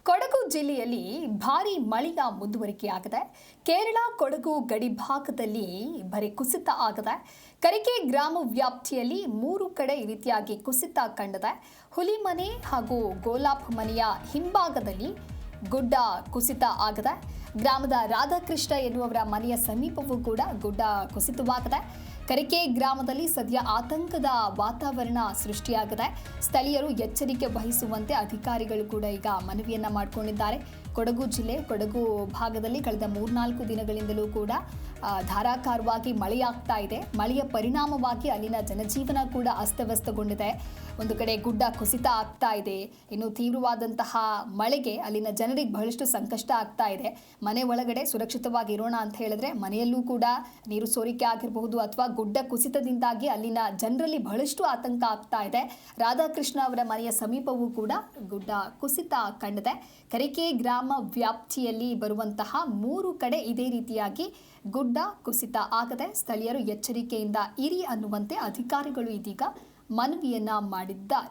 ಕೊಡಗು ಜಿಲ್ಲೆಯಲ್ಲಿ ಭಾರೀ ಮಳೆಯ ಮುಂದುವರಿಕೆಯಾಗಿದೆ. ಕೇರಳ ಕೊಡಗು ಗಡಿ ಭಾಗದಲ್ಲಿ ಬರೀ ಕುಸಿತ ಆಗಿದೆ. ಕರಿಕೆ ಗ್ರಾಮ ವ್ಯಾಪ್ತಿಯಲ್ಲಿ 3 ಕಡೆ ಈ ರೀತಿಯಾಗಿ ಕುಸಿತ ಕಂಡಿದೆ. ಹುಲಿಮನೆ ಹಾಗೂ ಗೋಲಾಪ್ ಮನೆಯ ಹಿಂಭಾಗದಲ್ಲಿ ಗುಡ್ಡ ಕುಸಿತ ಆಗಿದೆ. ಗ್ರಾಮದ ರಾಧಾಕೃಷ್ಣ ಎನ್ನುವರ ಮನೆಯ ಸಮೀಪವೂ ಕೂಡ ಗುಡ್ಡ ಕುಸಿತವಾಗಿದೆ. ಕರಿಕೆ ಗ್ರಾಮದಲ್ಲಿ ಸದ್ಯ ಆತಂಕದ ವಾತಾವರಣ ಸೃಷ್ಟಿಯಾಗಿದೆ. ಸ್ಥಳೀಯರು ಎಚ್ಚರಿಕೆ ವಹಿಸುವಂತೆ ಅಧಿಕಾರಿಗಳು ಕೂಡ ಈಗ ಮನವಿಯನ್ನ ಮಾಡಿಕೊಂಡಿದ್ದಾರೆ. ಕೊಡಗು ಜಿಲ್ಲೆ ಕೊಡಗು ಭಾಗದಲ್ಲಿ ಕಳೆದ 3-4 ದಿನಗಳಿಂದಲೂ ಕೂಡ ಧಾರಾಕಾರವಾಗಿ ಮಳೆಯಾಗ್ತಾ ಇದೆ. ಮಳೆಯ ಪರಿಣಾಮವಾಗಿ ಅಲ್ಲಿನ ಜನಜೀವನ ಕೂಡ ಅಸ್ತವ್ಯಸ್ತಗೊಂಡಿದೆ. ಒಂದು ಕಡೆ ಗುಡ್ಡ ಕುಸಿತ ಆಗ್ತಾ ಇದೆ. ಇನ್ನು ತೀವ್ರವಾದಂತಹ ಮಳೆಗೆ ಅಲ್ಲಿನ ಜನರಿಗೆ ಬಹಳಷ್ಟು ಸಂಕಷ್ಟ ಆಗ್ತಾ ಇದೆ. ಮನೆ ಒಳಗಡೆ ಸುರಕ್ಷಿತವಾಗಿ ಇರೋಣ ಅಂತ ಹೇಳಿದ್ರೆ ಮನೆಯಲ್ಲೂ ಕೂಡ ನೀರು ಸೋರಿಕೆ ಆಗಿರಬಹುದು ಅಥವಾ ಗುಡ್ಡ ಕುಸಿತದಿಂದಾಗಿ ಅಲ್ಲಿನ ಜನರಲ್ಲಿ ಬಹಳಷ್ಟು ಆತಂಕ ಆಗ್ತಾ ಇದೆ. ರಾಧಾಕೃಷ್ಣ ಅವರ ಮನೆಯ ಸಮೀಪವೂ ಕೂಡ ಗುಡ್ಡ ಕುಸಿತ ಕಂಡಿದೆ. ಕರಿಕೆ ಗ್ರಾಮ ವ್ಯಾಪ್ತಿಯಲ್ಲಿ ಬರುವಂತಹ 3 ಕಡೆ ಇದೇ ರೀತಿಯಾಗಿ ಗುಡ್ಡ ಕುಸಿತ ಆಗದೆ ಸ್ಥಳೀಯರು ಎಚ್ಚರಿಕೆಯಿಂದ ಇರಿ ಅನ್ನುವಂತೆ ಅಧಿಕಾರಿಗಳು ಇದೀಗ ಮನವಿಯನ್ನ ಮಾಡಿದ್ದಾರೆ.